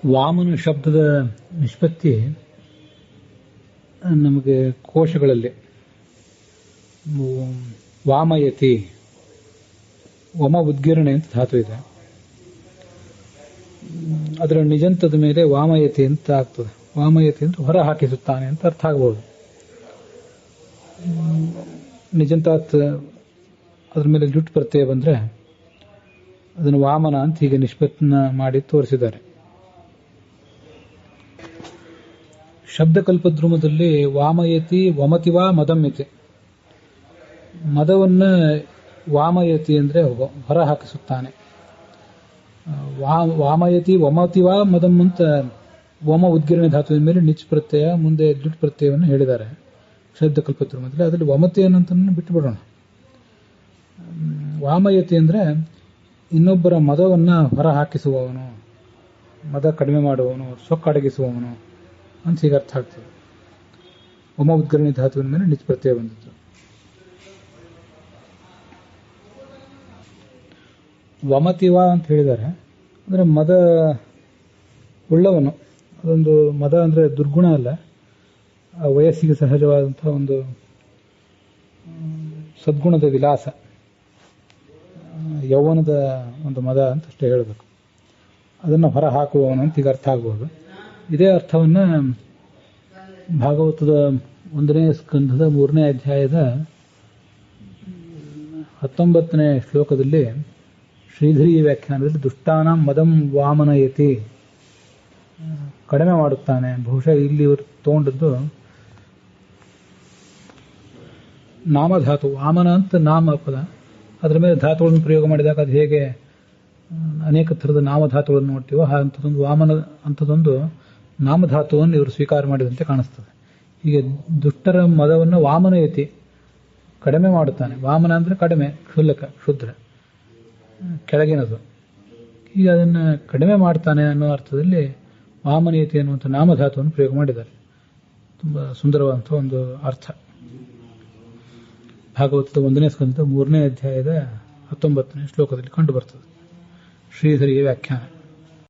ವಾಮನ ಶಬ್ದದ ನಿಷ್ಪತ್ತಿ ನಮಗೆ ಕೋಶಗಳಲ್ಲಿ ವಾಮಯತಿ ವಮ ಉದ್ಗಿರಣೆ ಅಂತ ಧಾತು ಇದೆ. ಅದರ ನಿಜಂತದ ಮೇಲೆ ವಾಮಯತಿ ಅಂತ ಆಗ್ತದೆ. ವಾಮಯತಿ ಅಂತ ಹೊರ ಹಾಕಿಸುತ್ತಾನೆ ಅಂತ ಅರ್ಥ ಆಗ್ಬೋದು. ನಿಜಂತಾತ್ ಅದ್ರ ಮೇಲೆ ಜುಟ್ ಪ್ರತ್ಯಯ ಬಂದ್ರೆ ಅದನ್ನು ವಾಮನ ಅಂತ ಹೀಗೆ ನಿಷ್ಪತ್ತಿನ ಮಾಡಿ ತೋರಿಸಿದ್ದಾರೆ. ಶಬ್ದಕಲ್ಪದ್ರುಮದಲ್ಲಿ ವಾಮಯತಿ ವಮತಿವಾ ಮದಮ್ಯತಿ, ಮದವನ್ನ ವಾಮಯತಿ ಅಂದ್ರೆ ಹೊರ ಹಾಕಿಸುತ್ತಾನೆ. ವಾಮಯತಿ ವಮತಿವಾ ಮದಂ ಅಂತ ವಮ ಉದ್ಗಿರಣೆ ಧಾತುವಿನ ಮೇಲೆ ನಿಚ್ ಪ್ರತ್ಯಯ ಮುಂದೆ ಜುಟ್ ಪ್ರತ್ಯಯವನ್ನು ಹೇಳಿದ್ದಾರೆ ಶಬ್ದಕಲ್ಪದ್ರುಮದಲ್ಲಿ. ಅದರಲ್ಲಿ ವಮತಿ ಅನ್ನಂತ ಬಿಟ್ಟು ಬಿಡೋಣ. ವಾಮಯತಿ ಅಂದ್ರೆ ಇನ್ನೊಬ್ಬರ ಮದವನ್ನ ಹೊರ ಹಾಕಿಸುವವನು, ಮದ ಕಡಿಮೆ ಮಾಡುವವನು, ಸೊಕ್ಕಡಗಿಸುವವನು ಅಂತ ಹೀಗೆ ಅರ್ಥ ಆಗ್ತದೆ. ವಮ ಉದ್ಗರಣೆ ಧಾತುವಿನ ಮೇಲೆ ನಿಚ್ ಪ್ರತ್ಯಯ ಬಂದಿತ್ತು. ವಮತಿವ ಅಂತ ಹೇಳಿದ್ದಾರೆ ಅಂದ್ರೆ ಮದ ಉಳ್ಳವನು. ಅದೊಂದು ಮದ ಅಂದ್ರೆ ದುರ್ಗುಣ ಅಲ್ಲ, ವಯಸ್ಸಿಗೆ ಸಹಜವಾದಂತಹ ಒಂದು ಸದ್ಗುಣದ ವಿಲಾಸ, ಯೌವನದ ಒಂದು ಮದ ಅಂತ ಅಷ್ಟೇ ಹೇಳಬೇಕು. ಅದನ್ನು ಹೊರ ಹಾಕುವವನು ಅಂತ ಈಗ ಅರ್ಥ ಆಗ್ಬೋದು. ಇದೇ ಅರ್ಥವನ್ನ ಭಾಗವತದ 1ನೇ ಸ್ಕಂಧದ 3ನೇ ಅಧ್ಯಾಯದ 19ನೇ ಶ್ಲೋಕದಲ್ಲಿ ಶ್ರೀಧರಿ ವ್ಯಾಖ್ಯಾನದಲ್ಲಿ ದುಷ್ಟಾನಾಂ ಮದಂ ವಾಮನಯತಿ, ಕಡಿಮೆ ಮಾಡುತ್ತಾನೆ. ಬಹುಶಃ ಇಲ್ಲಿ ಇವರು ತಗೊಂಡದ್ದು ನಾಮಧಾತು, ವಾಮನ ಅಂತ ನಾಮ ಪದ, ಅದರ ಮೇಲೆ ಧಾತುಗಳನ್ನು ಪ್ರಯೋಗ ಮಾಡಿದಾಗ ಅದು ಹೇಗೆ ಅನೇಕ ಥರದ ನಾಮಧಾತುಗಳನ್ನು ನೋಡ್ತೀವೋ ಅಂಥದ್ದೊಂದು ವಾಮನ ಅಂಥದ್ದೊಂದು ನಾಮಧಾತುವನ್ನು ಇವರು ಸ್ವೀಕಾರ ಮಾಡಿದಂತೆ ಕಾಣಿಸ್ತದೆ. ಹೀಗೆ ದುಷ್ಟರ ಮದವನ್ನು ವಾಮನಯತಿ, ಕಡಿಮೆ ಮಾಡುತ್ತಾನೆ. ವಾಮನ ಅಂದ್ರೆ ಕಡಿಮೆ, ಕ್ಷುಲ್ಲಕ, ಕ್ಷುದ್ರ, ಕೆಳಗಿನದು. ಈಗ ಅದನ್ನು ಕಡಿಮೆ ಮಾಡ್ತಾನೆ ಅನ್ನೋ ಅರ್ಥದಲ್ಲಿ ವಾಮನಯತಿ ಅನ್ನುವಂಥ ನಾಮಧಾತುವನ್ನು ಪ್ರಯೋಗ ಮಾಡಿದ್ದಾರೆ. ತುಂಬ ಸುಂದರವಾದಂಥ ಒಂದು ಅರ್ಥ ಭಾಗವತದ 1ನೇ ಸ್ಕಂಧದ 3ನೇ ಅಧ್ಯಾಯದ 19ನೇ ಶ್ಲೋಕದಲ್ಲಿ ಕಂಡು ಬರ್ತದೆ ಶ್ರೀಧರಿಯ ವ್ಯಾಖ್ಯಾನ.